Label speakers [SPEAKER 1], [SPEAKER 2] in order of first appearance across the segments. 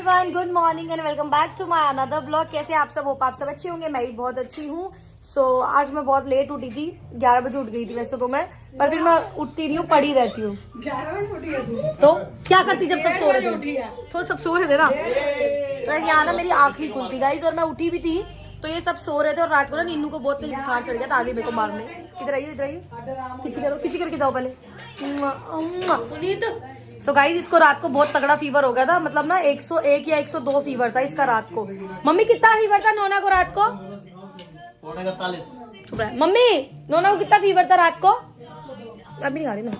[SPEAKER 1] Everyone, good morning and welcome back to my another blog. कैसे आप सब? Hope आप सब अच्छे होंगे। मैं भी बहुत अच्छी हूँ। आज मैं बहुत लेट उठी थी, 11 बजे उठ गई थी वैसे तो मैं, पर फिर मैं उठती नहीं हूँ, पड़ी रहती हूँ।
[SPEAKER 2] 11 बजे उठी है
[SPEAKER 1] तो क्या करती जब सब सो रहे थे? तो सब सो रहे थे ना, तो यहाँ ना मेरी आँख नहीं खुलती गाइस, और मैं उठी भी थी तो ये सब सो रहे थे। और रात को ना नीनू को बहुत तेज बुखार चढ़ गया था, आगे मेरे को मारने। इधर आइए, किसी करके जाओ पहले। सो गाइस इसको रात को बहुत तगड़ा फीवर हो गया था, मतलब ना 101 या 102 फीवर था इसका रात को। मम्मी कितना फीवर था नोना को रात को?
[SPEAKER 3] 48।
[SPEAKER 1] चुप रहा। मम्मी नोना को कितना फीवर था रात को? अभी नहीं आ रही ना।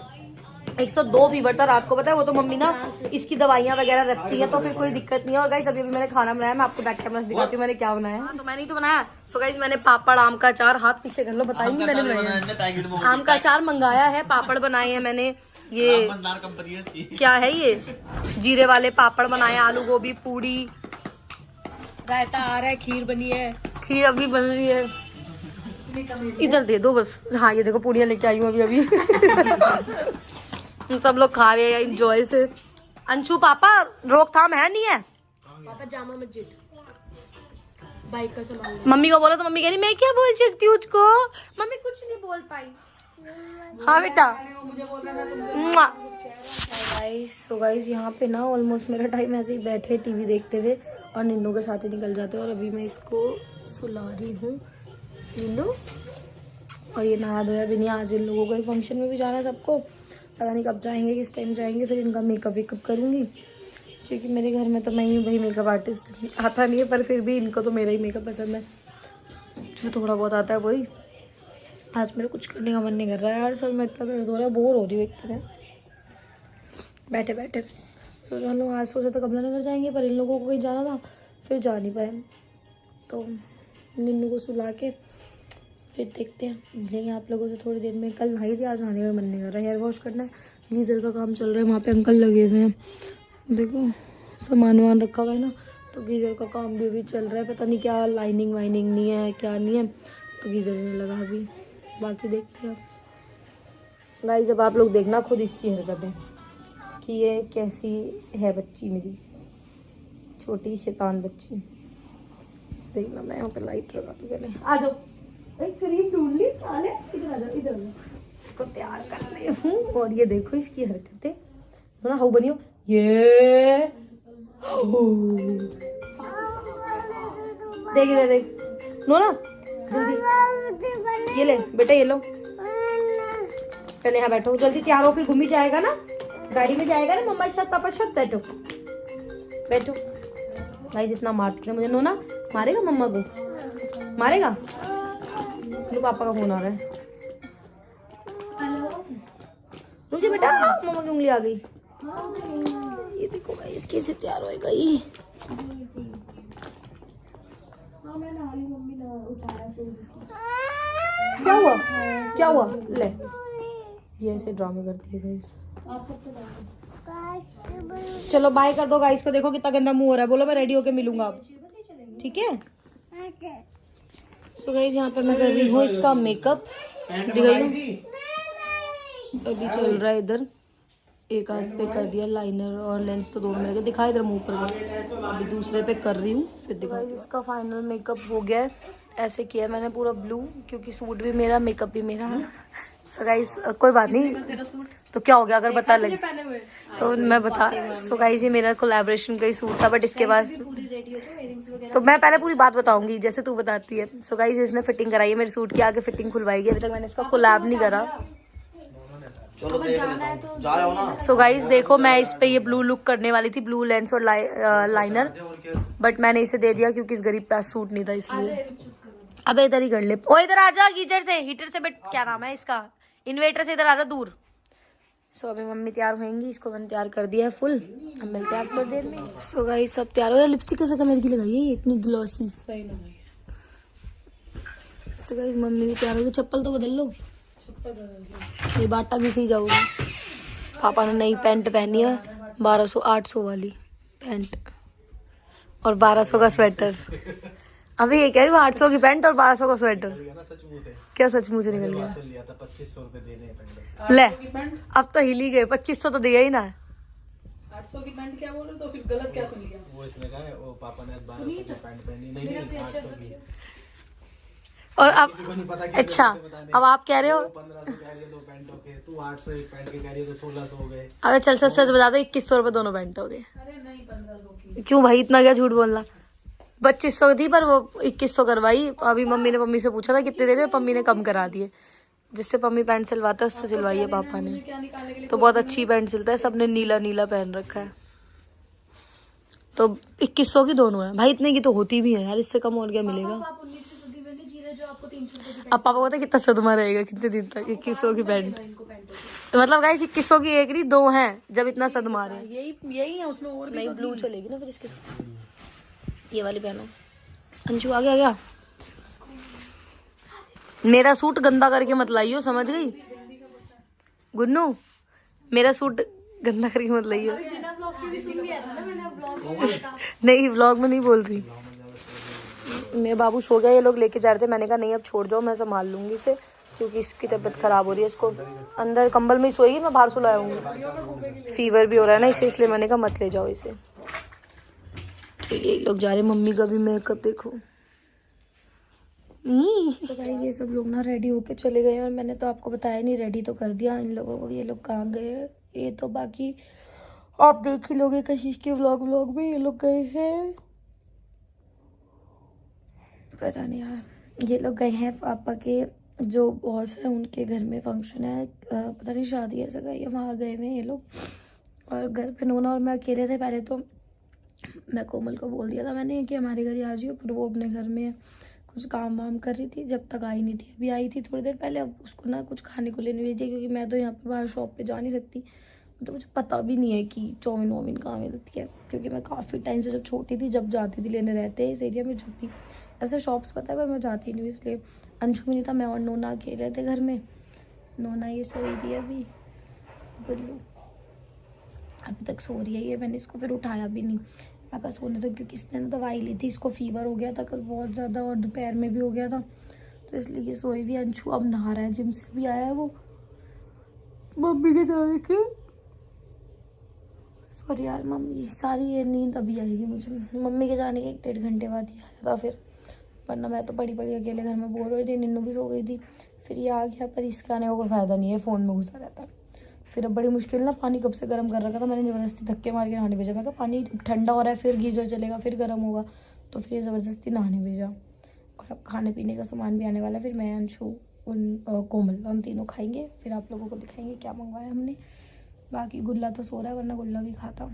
[SPEAKER 1] 102 फीवर था रात को, पता है? वो तो मम्मी ना इसकी दवाइयां वगैरह रखती है तो फिर कोई दिक्कत नहीं है। और गाइस अभी मैंने खाना बनाया, मैं आपको बैक कैमरा से दिखाती हूँ मैंने क्या बनाया। तो मैंने ही तो बनाया। सो गाइस मैंने पापड़, आम का अचार, हाथ पीछे कर लो, बताएंगी मैंने बनाया। आम का अचार मंगाया है, पापड़ बनाए हैं मैंने। ये क्या है? ये जीरे वाले पापड़ बनाए, आलू गोभी पूड़ी, रायता आ रहा है, खीर बनी है, खीर अभी बन रही है। इधर दे दो बस। हाँ ये देखो पूड़ियाँ लेके आई हूँ अभी। सब लोग खा रहे हैं एंजॉय से। अंशु पापा रोकथाम है नहीं है?
[SPEAKER 2] पापा जामा मस्जिद बाइक का सामान।
[SPEAKER 1] मम्मी को बोला तो मम्मी कह रही मैं क्या बोल सकती हूँ उसको। मम्मी कुछ नहीं बोल पाई। हाँ बेटा। सो गाइस यहाँ पे ना ऑलमोस्ट मेरा टाइम ऐसे ही बैठे टीवी देखते हुए और निन्नू के साथ ही निकल जाते हैं। और अभी मैं इसको सुला रही हूँ निन्नू। और ये नहा धोया भी नहीं, आज इन लोगों को फंक्शन में भी जाना है सबको, पता नहीं कब जाएंगे, किस टाइम जाएंगे। फिर इनका मेकअप वेकअप करूँगी, क्योंकि मेरे घर में तो मैं ही भाई मेकअप आर्टिस्ट। आता नहीं है पर फिर भी इनको तो मेरा ही मेकअप पसंद है, जो थोड़ा बहुत आता है वही। आज मेरा कुछ करने का मन नहीं कर रहा है यार, सर मैं इतना दर्द हो रहा है, बोर हो रही हूँ एक तरह बैठे बैठे। तो चलो आज सोचा था कमला नगर जाएंगे, पर इन लोगों को कहीं जाना था, फिर जा नहीं पाए। तो निन्नू को सुला के फिर देखते हैं, मिलेंगे आप लोगों से थोड़ी देर में। कल नहाई थी, आज नहाने का मन नहीं कर रहा है। हेयर वॉश करना है, गीजर का काम चल रहा है, वहाँ पे अंकल लगे हुए हैं, देखो सामान वामान रखा हुआ है ना, तो गीजर का काम भी चल रहा है। पता नहीं क्या लाइनिंग वाइनिंग नहीं है, क्या नहीं है, तो गीजर नहीं लगा अभी। बाकी देखते हैं गाइस। अब आप लोग देखना खुद इसकी हरकतें कि ये कैसी है बच्ची, मेरी छोटी शैतान बच्ची। देखना मैं यहाँ पे लाइट लगा दूँ पहले। आ जाओ, क्रीम ढूंढ ली, चाले इधर आ जाओ, इधर आ जाओ। इसको तैयार कर ले हूँ। और ये देखो इसकी हरकतें, ना हाउ बनी हो ये। देख इधर देख नो ना, जल्दी ये ले बेटा, ये लो पहले यहाँ बैठो, जल्दी तैयार हो, फिर घूमी जाएगा ना, गाड़ी में जाएगा ना मम्मा साथ पापा साथ। बैठो बैठो। भाई जितना मारती है मुझे नोना, मारेगा मम्मा को, मारेगा। तो पापा का फोन आ रहा है। रुक जा बेटा, मम्मा की उंगली आ गई। ये देखो गाइस कैसे तैयार होएगा ये। क्या हुआ? क्या हुआ? ले ये ऐसे ड्रामे करती है गाइस। चलो बाय कर दो गाइस को, देखो कितना गंदा मुंह हो रहा है। बोलो मैं रेडी होके मिलूंगा अब, ठीक है? सो गाइस यहाँ पे मैं कर रही हूँ इसका मेकअप। अभी चल रहा है इधर, एक हाथ पे कर दिया लाइनर और लेंस तो दोनों मिल गए। दिखा इधर मुंह पर, अभी दूसरे पे कर रही हूँ फिर दिखा। इसका फाइनल मेकअप हो गया है। ऐसे किया मैंने पूरा ब्लू, क्योंकि सूट भी मेरा, मेकअप भी मेरा है। सो गाइस कोई बात नहीं, तो क्या हो गया अगर पता लगे तो मैं बता। सो गाइस ये मेरा कोलैबोरेशन का ही सूट था, बट इसके पास तो मैं पहले पूरी बात बताऊंगी जैसे तू बताती है। सो गाइस इसने फिटिंग कराई है मेरे सूट की, आगे फिटिंग खुलवाएगी। अभी तक मैंने इसका कोलैब नहीं करा। सो गाइस देखो मैं इस पे ये ब्लू लुक करने वाली थी, ब्लू लेंस और लाइनर, बट मैंने इसे दे दिया क्योंकि इस गरीब पास सूट नहीं था, इसलिए। अब इधर ही कर ले। ओ इधर आजा, गीजर से, हीटर से, बट क्या नाम है इसका, इन्वेटर से इधर आजा दूर। सो अभी मम्मी तैयार होंगी, इसको मैंने तैयार कर दिया है फुल। अब मिलते हैं आप थोड़ी देर में। सो गाइस सब तैयार हो गया। लिपस्टिक कैसे कलर की लगाई है इतनी ग्लॉसी? सो गाइस मम्मी भी तैयार हो गई। चप्पल तो बदल लो, ये बाटा किसी जाओगे। पापा ने नई पैंट पहनी है, 1200-800 वाली पैंट और 1200 का स्वेटर। अभी ये कह रही हूँ 800 की पैंट और 1200 का स्वेटर। क्या सच मुंह से निकल गया?
[SPEAKER 2] 2500 रुपए दे रहे हैं।
[SPEAKER 1] ले अब तो हिली गए, 2500 तो दिया ही ना।
[SPEAKER 2] 800 की पैंट क्या बोल रहे हो, तो फिर गलत क्या सुन लिया?
[SPEAKER 4] वो इसने कहा है, वो पापा ने 1200 की पैंट पहनी, नहीं 800 की।
[SPEAKER 1] और अब
[SPEAKER 4] किसी को नहीं पता क्या
[SPEAKER 1] अच्छा अब आप कह रहे हो
[SPEAKER 4] 1500 कह रही है 2 पैंटों के, तू 800 एक पैंट के कह रही है तो 1600 हो गए।
[SPEAKER 1] अबे चल सच सच बता दो 2100 रुपए दोनों पैंट हो गए।
[SPEAKER 2] अरे नहीं 1500 की।
[SPEAKER 1] क्यों भाई इतना क्या झूठ बोलना? 2500 थी पर वो 2100 करवाई। अभी मम्मी से पूछा था कितने दे रहे, मम्मी ने कम करा दिए। जिससे मम्मी पैंट सिलवाता है उससे सिलवाई है पापा ने।
[SPEAKER 2] क्या निकालने के लिए?
[SPEAKER 1] तो बहुत अच्छी पैंट सिलता है, सबने नीला नीला पहन रखा है। तो 2100 की दोनों है भाई, इतने की तो होती भी है यार, इससे कम और क्या मिलेगा।
[SPEAKER 2] आप 19वीं सदी में नहीं जी रहे जो आपको 300 रुपए की
[SPEAKER 1] अब पापा को पता है कितना सदमा रहेगा कितने दिन तक 2100 की पैंट।
[SPEAKER 2] इनको पैंटों की।
[SPEAKER 1] तो मतलब गाइस 2100 की एक नहीं 2 हैं जब इतना सदमा रहे हैं।
[SPEAKER 2] यही है उसमें और भी
[SPEAKER 1] नहीं ब्लू चलेगी ना फिर इसके साथ। ये वाली पहनो। अंशु आ गया। मेरा सूट गंदा करके मत लाइयो, समझ गई गुन्नू? मेरा सूट गंदा करके मत लाइयो। नहीं व्लॉग में नहीं बोल रही। मेरे बाबू सो गया, ये लोग लेके जा रहे थे, मैंने कहा नहीं अब छोड़ जाओ, मैं संभाल लूंगी इसे क्योंकि इसकी तबीयत खराब हो रही है। इसको अंदर कंबल में ही सोएगी, मैं बाहर सुलाऊंगी। फीवर भी हो रहा है ना इसे, इसलिए मैंने कहा मत ले जाओ इसे। चलिए लोग जा रहे, मम्मी का भी मेकअप देखो। तो गाइस ये सब लोग ना रेडी होके चले गए और मैंने तो आपको बताया नहीं, रेडी तो कर दिया इन लोगों को। ये लोग कहाँ गए ये तो बाकी आप देख ही लोगे कशिश के व्लॉग में। ये लोग गए हैं, पता नहीं यार, ये लोग गए हैं पापा के जो बॉस है उनके घर में फंक्शन है, पता नहीं शादी ऐसा गई है, वहाँ गए हुए ये लोग। और घर पे नोना और मैं अकेले थे। पहले तो मैं कोमल को बोल दिया था मैंने कि हमारे घर ही आ जाइयो, पर वो अपने घर में कुछ काम वाम कर रही थी जब तक आई नहीं थी। अभी आई थी थोड़ी देर पहले, अब उसको ना कुछ खाने को लेने भेजिए क्योंकि मैं तो यहाँ पे बाहर शॉप पे जा नहीं सकती। तो मुझे पता भी नहीं है कि चाउमीन वाउमीन कहाँ मिलती है, क्योंकि मैं काफ़ी टाइम से जब छोटी थी जब जाती थी लेने रहते हैं इस एरिया में, जब भी ऐसे शॉप्स पता है पर मैं जाती नहीं हूँ। इसलिए अंशु भी नहीं था, मैं और नोना अकेले थे घर में। नोना ये सो रही थी अभी, गुल्लू अभी तक सो रही है ये। मैंने इसको फिर उठाया भी नहीं, मैं कहा सोने तो, क्योंकि इसने ना दवाई ली थी, इसको फीवर हो गया था कल बहुत ज़्यादा और दोपहर में भी हो गया था, तो इसलिए ये सोई भी। अंशु अब नहा रहा है, जिम से भी आया है वो मम्मी के जाने के। सॉरी यार मम्मी, सारी ये नींद अभी आएगी मुझे, मम्मी के जाने के 1-1.5 घंटे बाद ही आया था फिर, वरना मैं तो बड़ी अकेले घर में बोर हो रही थी। निन्नू भी सो गई थी, फिर ये आ गया, पर इसके आने का कोई फ़ायदा नहीं है, फ़ोन में घुसा रहता है। फिर अब बड़ी मुश्किल ना, पानी कब से गर्म कर रखा था, मैंने ज़बरदस्ती धक्के मार के नहाने भेजा। मैं कहा पानी ठंडा हो रहा है, फिर गीजर चलेगा, फिर गर्म होगा, तो फिर ज़बरदस्ती नहाने भेजा। और अब खाने पीने का सामान भी आने वाला है, फिर मैं अंशु कोमल हम तीनों खाएंगे, फिर आप लोगों को दिखाएंगे क्या मंगवाया हमने। बाकी गुल्ला तो सो रहा है, वरना गुल्ला भी खाता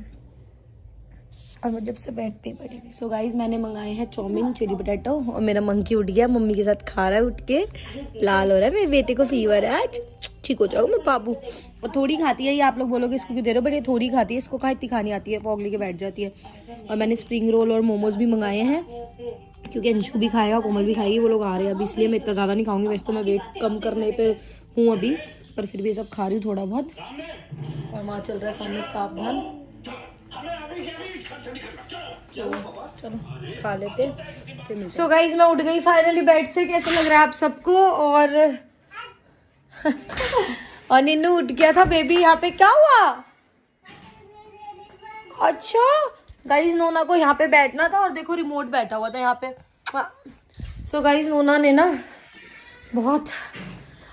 [SPEAKER 1] और मैं जब से बेड पे पड़ी हुई। सो गाइज मैंने मंगाए हैं चाउमीन चिली पोटैटो और मेरा मंकी उठ गया, मम्मी के साथ खा रहा है उठ के, लाल हो रहा है। मेरे बेटे को फीवर है आज, ठीक हो जाओ मैं बाबू। और थोड़ी खाती है ये, आप लोग बोलोगे इसको क्यों दे रहे हो, बट ये थोड़ी खाती है, इसको कहाँ इतनी खानी आती है, पॉग लेके बैठ जाती है। और मैंने स्प्रिंग रोल और मोमोज भी मंगाए हैं क्योंकि अंशु भी खाएगा, कोमल भी खाएगी, वो लोग आ रहे हैं अभी, इसलिए मैं इतना ज़्यादा नहीं खाऊंगी। वैसे तो मैं वेट कम करने पे हूँ अभी, पर फिर भी सब खा रही हूँ थोड़ा बहुत। और वहाँ चल रहा है सामने सावधान, चलो खा लेते फिर। सो गाइज मैं उठ गई फाइनली बेड से, कैसा लग रहा है आप सबको? और और निन्नू उठ गया था बेबी। यहाँ पे क्या हुआ? अच्छा गाइज नोना को यहाँ पे बैठना था और देखो रिमोट बैठा हुआ था यहाँ पे। सो गाइज नोना ने ना बहुत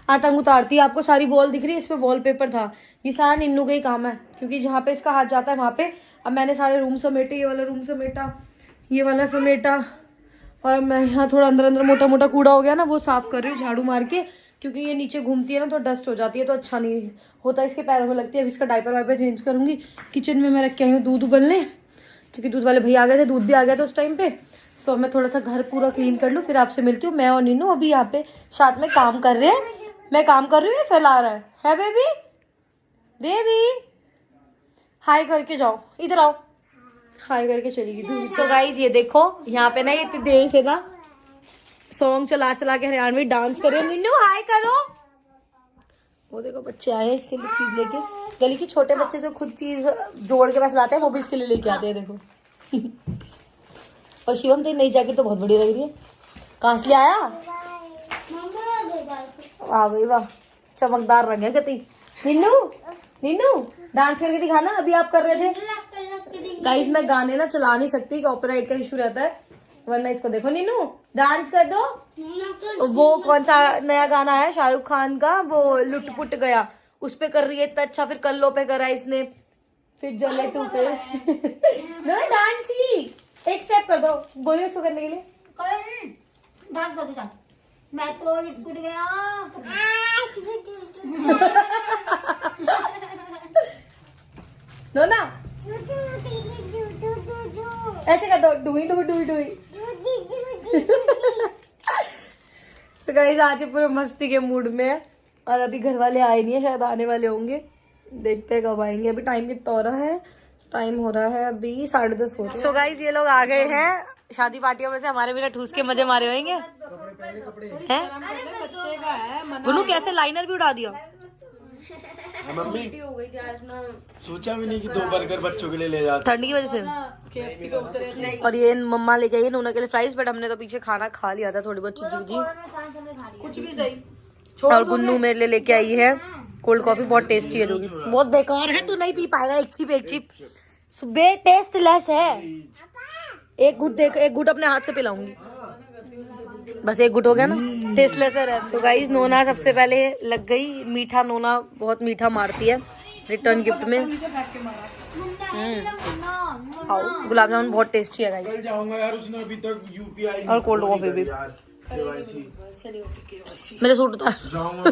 [SPEAKER 1] आतंक उतारती है, आपको सारी वॉल दिख रही है, इस पे वॉलपेपर था, ये सारा निन्नू का ही काम है क्योंकि जहाँ पे इसका हाथ जाता है वहाँ पे। अब मैंने सारे रूम समेटे, ये वाला रूम समेटा, ये वाला समेटा, और मैं यहाँ थोड़ा अंदर मोटा मोटा कूड़ा हो गया ना वो साफ कर रही हूँ झाड़ू मार के, क्योंकि ये नीचे घूमती है ना तो डस्ट हो जाती है तो अच्छा नहीं होता, इसके पैरों में लगती है। अब इसका डायपर वाइपर चेंज करूँगी। किचन में मैं रख के आई हूँ दूध उबलने, क्योंकि दूध वाले भैया आ गए थे, दूध भी आ गया था उस टाइम पे। तो मैं थोड़ा सा घर पूरा क्लीन कर लूँ, फिर आपसे मिलती हूँ। मैं और नीनू अभी यहाँ पे साथ में काम कर रहे हैं, मैं काम कर रही हूँ, फैला रहा है बेबी। बेबी हाय करके जाओ, इधर आओ, हाय करके चलेगी तू। सो गाइज ये देखो यहाँ पे ना ये इतनी देर से ना सॉन्ग चला के हरियाणवी डांस कर रहे हैं। निन्नू हाय करो। वो देखो बच्चे आए हैं इसके लिए चीज लेके, गली के छोटे बच्चे जो खुद चीज जोड़ के बस लाते हैं वो भी इसके लिए लेके आते हैं, देखो। और शिवम तेरी नई जैकेट तो बहुत बढ़िया लग रही है, कहाँ से ले आया? वाह भाई वाह, चमकदार रंग है कती। निन्नू निन्नू डांस करके दिखाना, अभी आप कर रहे थे। गाइस मैं गाने ना चला नहीं सकती, कॉपीराइट का इशू रहता है, वरना इसको देखो नीनू डांस कर दो। वो कौन सा नया गाना है शाहरुख खान का, वो लुट पुट गया, उस पे कर रही है इतना अच्छा, फिर कल्लो पे करा इसने, फिर जले टू पे ना डांस ही। एक स्टेप कर दो, बोलिए उसको करने के लिए।
[SPEAKER 5] डांस कर दो चल। मैं तो लुट पुट गया।
[SPEAKER 1] नो ना ऐसे कर दो, डुई डुई डुई डुई। तो गाइस आज ये पूरे मस्ती के मूड में है, और अभी घर वाले आए नहीं है, शायद आने वाले होंगे, देखते हैं कब आएंगे। अभी टाइम कितना हो रहा है, टाइम हो रहा है अभी 10:30 हो रहे हैं। सो गाइस ये लोग आ गए हैं शादी पार्टियों में से, हमारे बिना ठूस के मजे मारे होंगे हैं। गुनू कैसे लाइनर भी उड़ा दिया।
[SPEAKER 4] मम्मी सोचा भी नहीं कि 2 बर्गर बच्चों के लिए ले जाते,
[SPEAKER 1] ठंड की वजह से। और ये मम्मा लेके आई नूना के लिए फ्राइज, बट हमने तो पीछे खाना खा लिया था थोड़ी बहुत चीजी।
[SPEAKER 2] कुछ भी सही।
[SPEAKER 1] और गुन्नू मेरे लिए लेके आई है कोल्ड कॉफी, बहुत टेस्टी है, जो कि बहुत बेकार है, तू नहीं पी पाएगा। एक चिप सुबह टेस्टलेस है। एक घुट देख, एक घुट अपने हाथ से पिलाऊंगी, बस एक घुट हो गया ना, टेस्टलेस है। तो गाइस नोना सबसे पहले लग गई, मीठा नोना बहुत मीठा मारती है रिटर्न गिफ्ट में। गुलाब जामुन बहुत टेस्टी है गाइस।
[SPEAKER 4] कल जाऊंगा यार, उसने अभी तक यूपीआई
[SPEAKER 1] और कोल्ड कॉफी भी। मेरे सूट उतार
[SPEAKER 4] जाऊंगा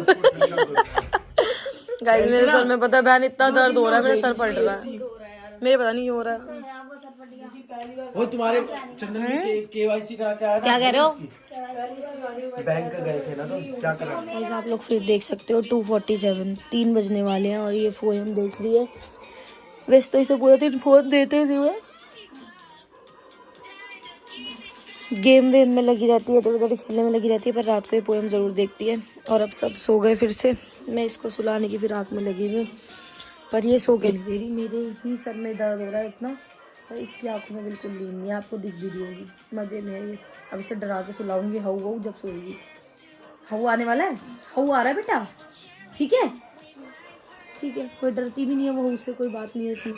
[SPEAKER 1] गाइस, मेरे सर में पता है बहन इतना दर्द हो रहा है, मेरे सर पलट रहा है, मेरे पता नहीं हो रहा है।
[SPEAKER 4] वो तुम्हारे चंदन भी केवाईसी करा के आया,
[SPEAKER 1] क्या कह रहे हो?
[SPEAKER 4] बैंक गए थे ना, तो क्या करा।
[SPEAKER 1] गाइस आप लोग फिर देख सकते हो 2:47 3 बजने वाले हैं, और ये फोन देख रही है। वैसे तो इसे पूरा दिन फोन देते हुए गेम वेम में लगी रहती है, इधर उधर खेलने में लगी रहती है, पर रात को ये पोएम जरूर देखती है। और अब सब सो गए फिर से, मैं इसको सुलाने की फिर रात में लगी हुई हूँ, पर ये सो के नहीं दे रही। मेरे ही सर में दर्द हो रहा है इतना, और इसकी आंखों में बिल्कुल नींद नहीं है, आपको दिख भी रही होगी, मजे में है ये। अब इसे डरा के सुलाऊंगी, हाउ वाऊ जब सोएगी। हाउ आने वाला है, हाउ आ रहा है बेटा, ठीक है ठीक है, कोई डरती भी नहीं है वो, उससे कोई बात नहीं है इसमें।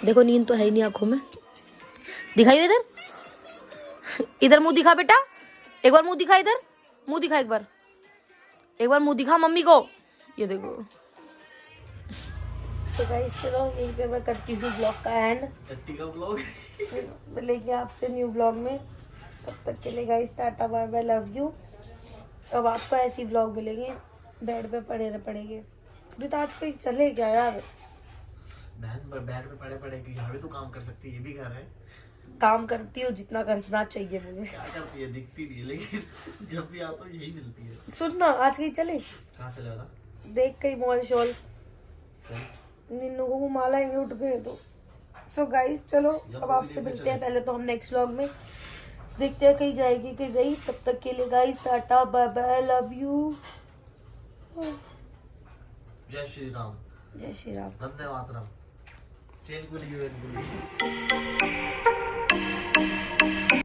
[SPEAKER 1] देखो नींद तो है ही नहीं आंखों में, दिखाई इधर, इधर मुंह दिखा बेटा, एक बार मुंह दिखा, इधर मुंह दिखा, एक बार मुंह दिखा मम्मी को, ये देखो। तो गाइस चलो यहीं पे मैं करती हूँ ब्लॉग का एंड,
[SPEAKER 3] टट्टी का ब्लॉग
[SPEAKER 1] मिलेंगे आपसे न्यू ब्लॉग में। तब तक के लिए guys tata bye bye, love you. अब आपको ऐसी ब्लॉग मिलेंगे, बेड पे पड़ेंगे। तो आज कोई चले क्या यार,
[SPEAKER 3] बहन बेड पे पड़े पड़े कि यहाँ भी तो काम कर सकती है, ये भी घर है।
[SPEAKER 1] काम करती हूँ जितना करना चाहिए मुझे।
[SPEAKER 3] क्या करती है दिखती नहीं है, लेकिन जब भी आता हूँ यही मिलती है।
[SPEAKER 1] सुन ना, आज कहीं चले,
[SPEAKER 3] कहाँ चले बता।
[SPEAKER 1] देख कहीं मॉल शॉल, निन्नू को घुमा लाएंगे उठ गए तो। सो गाइस चलो अब आपसे मिलते हैं, पहले तो हम नेक्स्ट व्लॉग में देखते हैं कहीं जाएगी कि गई। तब तक के लिए guys tata bye bye, love you.
[SPEAKER 3] जय श्री राम,
[SPEAKER 1] जय श्री राम,
[SPEAKER 3] वंदे मातरम। चेन को लिखी